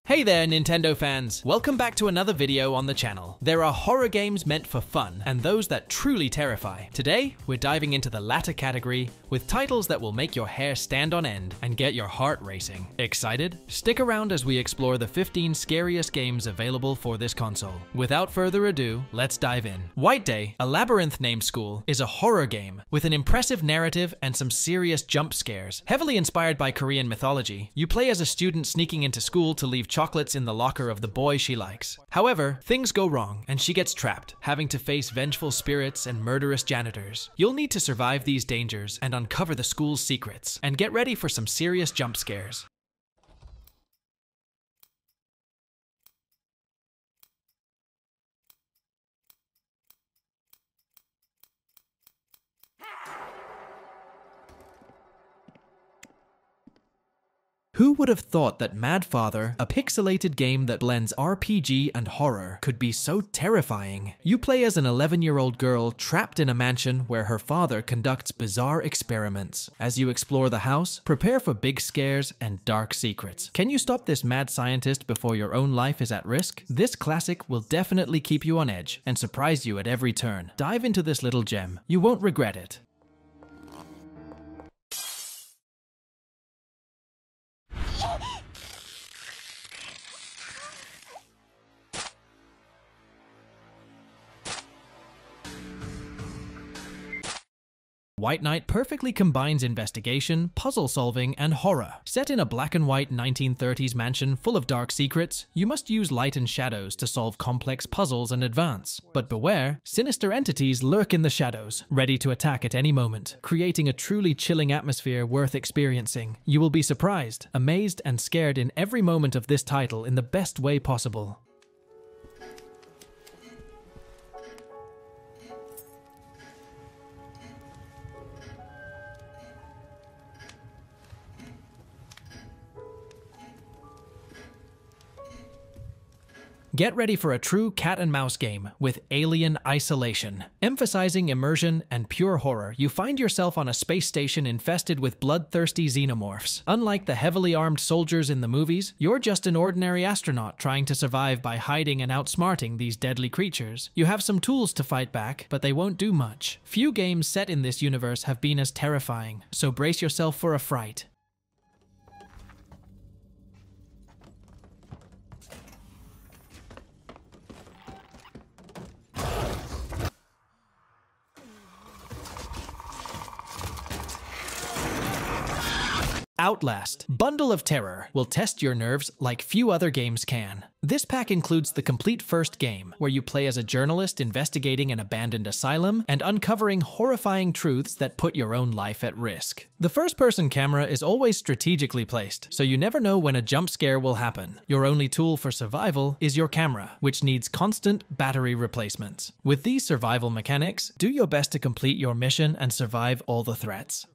Hey there, Nintendo fans! Welcome back to another video on the channel. There are horror games meant for fun, and those that truly terrify. Today, we're diving into the latter category with titles that will make your hair stand on end and get your heart racing. Excited? Stick around as we explore the 15 scariest games available for this console. Without further ado, let's dive in. White Day, a Labyrinth named school, is a horror game with an impressive narrative and some serious jump scares. Heavily inspired by Korean mythology, you play as a student sneaking into school to leave chocolates in the locker of the boy she likes. However, things go wrong and she gets trapped, having to face vengeful spirits and murderous janitors. You'll need to survive these dangers and uncover the school's secrets, and get ready for some serious jump scares. Who would have thought that Mad Father, a pixelated game that blends RPG and horror, could be so terrifying? You play as an 11-year-old girl trapped in a mansion where her father conducts bizarre experiments. As you explore the house, prepare for big scares and dark secrets. Can you stop this mad scientist before your own life is at risk? This classic will definitely keep you on edge and surprise you at every turn. Dive into this little gem. You won't regret it. White Knight perfectly combines investigation, puzzle solving, and horror. Set in a black and white 1930s mansion full of dark secrets, you must use light and shadows to solve complex puzzles and advance. But beware, sinister entities lurk in the shadows, ready to attack at any moment, creating a truly chilling atmosphere worth experiencing. You will be surprised, amazed, and scared in every moment of this title in the best way possible. Get ready for a true cat and mouse game with Alien Isolation. Emphasizing immersion and pure horror, you find yourself on a space station infested with bloodthirsty xenomorphs. Unlike the heavily armed soldiers in the movies, you're just an ordinary astronaut trying to survive by hiding and outsmarting these deadly creatures. You have some tools to fight back, but they won't do much. Few games set in this universe have been as terrifying, so brace yourself for a fright. Outlast, Bundle of Terror, will test your nerves like few other games can. This pack includes the complete first game, where you play as a journalist investigating an abandoned asylum and uncovering horrifying truths that put your own life at risk. The first-person camera is always strategically placed, so you never know when a jump scare will happen. Your only tool for survival is your camera, which needs constant battery replacements. With these survival mechanics, do your best to complete your mission and survive all the threats.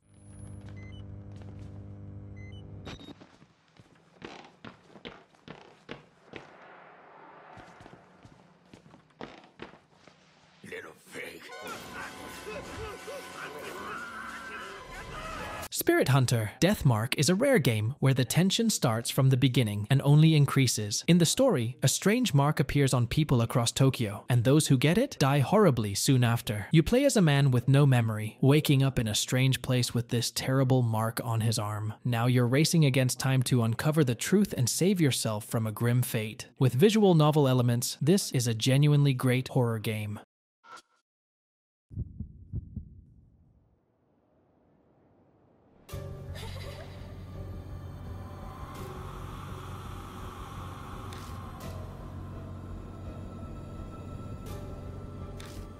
Spirit Hunter, Deathmark is a rare game where the tension starts from the beginning and only increases. In the story, a strange mark appears on people across Tokyo, and those who get it die horribly soon after. You play as a man with no memory, waking up in a strange place with this terrible mark on his arm. Now you're racing against time to uncover the truth and save yourself from a grim fate. With visual novel elements, this is a genuinely great horror game.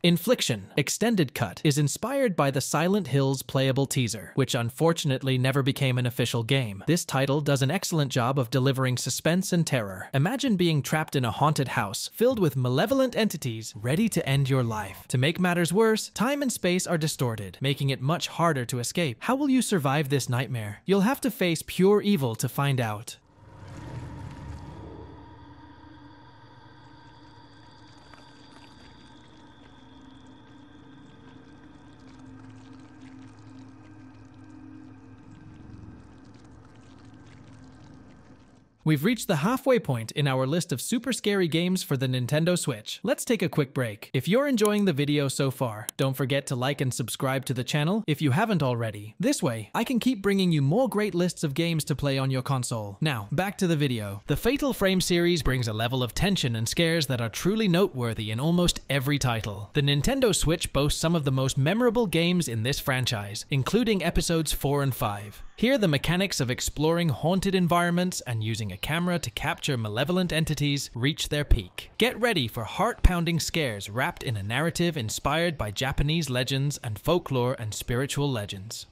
Infliction, Extended Cut, is inspired by the Silent Hills playable teaser, which unfortunately never became an official game. This title does an excellent job of delivering suspense and terror. Imagine being trapped in a haunted house filled with malevolent entities ready to end your life. To make matters worse, time and space are distorted, making it much harder to escape. How will you survive this nightmare? You'll have to face pure evil to find out. We've reached the halfway point in our list of super scary games for the Nintendo Switch. Let's take a quick break. If you're enjoying the video so far, don't forget to like and subscribe to the channel if you haven't already. This way, I can keep bringing you more great lists of games to play on your console. Now, back to the video. The Fatal Frame series brings a level of tension and scares that are truly noteworthy in almost every title. The Nintendo Switch boasts some of the most memorable games in this franchise, including episodes 4 and 5. Here, the mechanics of exploring haunted environments and using a camera to capture malevolent entities reach their peak. Get ready for heart-pounding scares wrapped in a narrative inspired by Japanese legends and folklore and spiritual legends.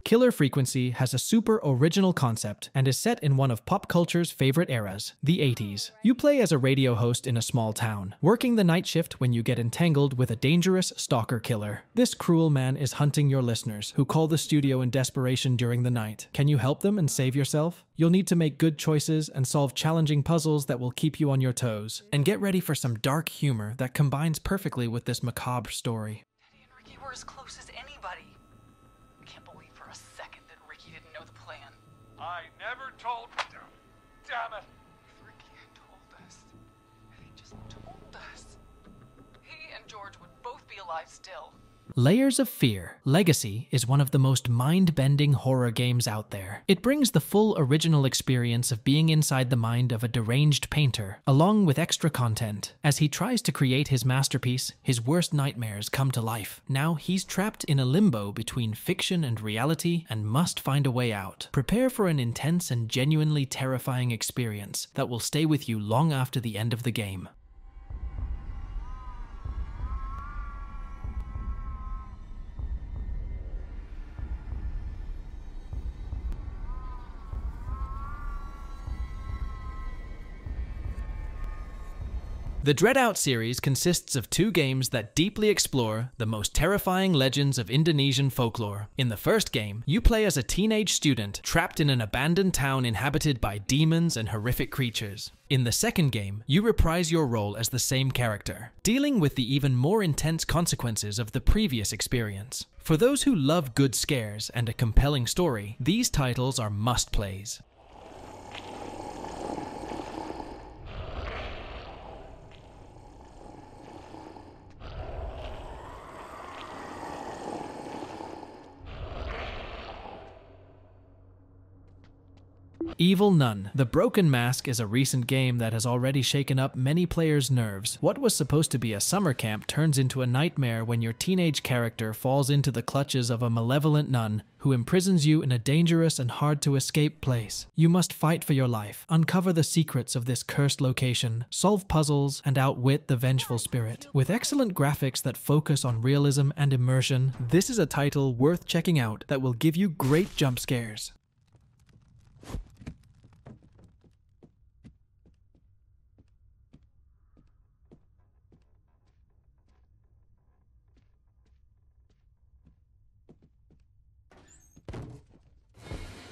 Killer Frequency has a super original concept and is set in one of pop culture's favorite eras, the 80s. You play as a radio host in a small town, working the night shift when you get entangled with a dangerous stalker killer. This cruel man is hunting your listeners, who call the studio in desperation during the night. Can you help them and save yourself? You'll need to make good choices and solve challenging puzzles that will keep you on your toes. And get ready for some dark humor that combines perfectly with this macabre story. Teddy and Ricky were as close as anybody. I never told... Damn it! If Ricky had told us, if he just told us, he and George would both be alive still. Layers of Fear Legacy is one of the most mind-bending horror games out there. It brings the full original experience of being inside the mind of a deranged painter, along with extra content. As he tries to create his masterpiece, his worst nightmares come to life. Now he's trapped in a limbo between fiction and reality and must find a way out. Prepare for an intense and genuinely terrifying experience that will stay with you long after the end of the game. The DreadOut series consists of 2 games that deeply explore the most terrifying legends of Indonesian folklore. In the first game, you play as a teenage student trapped in an abandoned town inhabited by demons and horrific creatures. In the second game, you reprise your role as the same character, dealing with the even more intense consequences of the previous experience. For those who love good scares and a compelling story, these titles are must-plays. Evil Nun. The Broken Mask is a recent game that has already shaken up many players' nerves. What was supposed to be a summer camp turns into a nightmare when your teenage character falls into the clutches of a malevolent nun who imprisons you in a dangerous and hard-to-escape place. You must fight for your life, uncover the secrets of this cursed location, solve puzzles, and outwit the vengeful spirit. With excellent graphics that focus on realism and immersion, this is a title worth checking out that will give you great jump scares.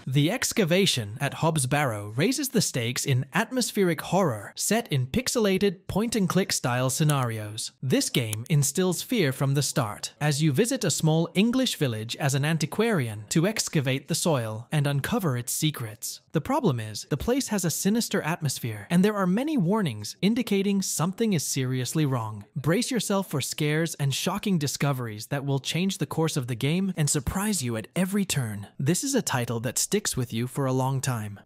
The Excavation at Hobbs Barrow raises the stakes in atmospheric horror set in pixelated point-and-click style scenarios. This game instills fear from the start, as you visit a small English village as an antiquarian to excavate the soil and uncover its secrets. The problem is, the place has a sinister atmosphere, and there are many warnings indicating something is seriously wrong. Brace yourself for scares and shocking discoveries that will change the course of the game and surprise you at every turn. This is a title that sticks with you for a long time.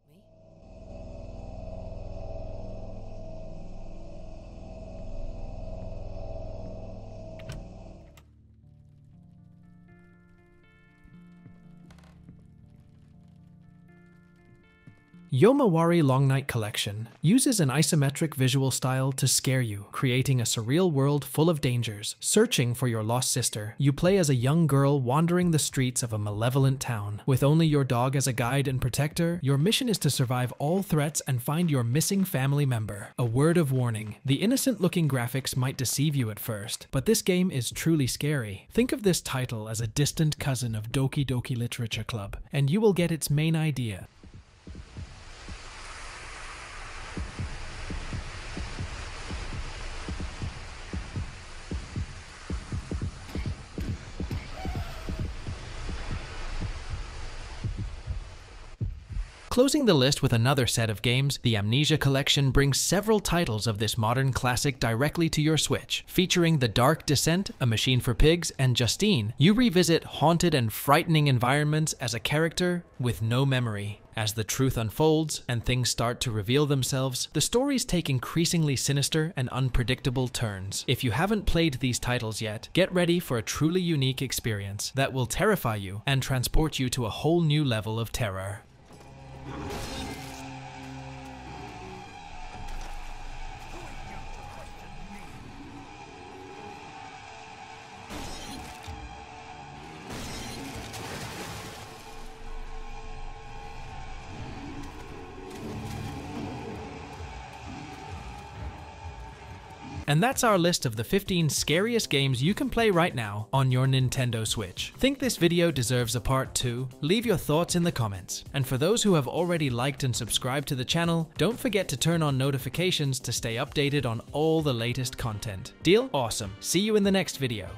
Yomawari Long Night Collection uses an isometric visual style to scare you, creating a surreal world full of dangers. Searching for your lost sister, you play as a young girl wandering the streets of a malevolent town. With only your dog as a guide and protector, your mission is to survive all threats and find your missing family member. A word of warning, the innocent-looking graphics might deceive you at first, but this game is truly scary. Think of this title as a distant cousin of Doki Doki Literature Club, and you will get its main idea. Closing the list with another set of games, the Amnesia Collection brings several titles of this modern classic directly to your Switch. Featuring The Dark Descent, A Machine for Pigs, and Justine, you revisit haunted and frightening environments as a character with no memory. As the truth unfolds and things start to reveal themselves, the stories take increasingly sinister and unpredictable turns. If you haven't played these titles yet, get ready for a truly unique experience that will terrify you and transport you to a whole new level of terror. And that's our list of the 15 scariest games you can play right now on your Nintendo Switch. Think this video deserves a part 2? Leave your thoughts in the comments. And for those who have already liked and subscribed to the channel, don't forget to turn on notifications to stay updated on all the latest content. Deal? Awesome. See you in the next video.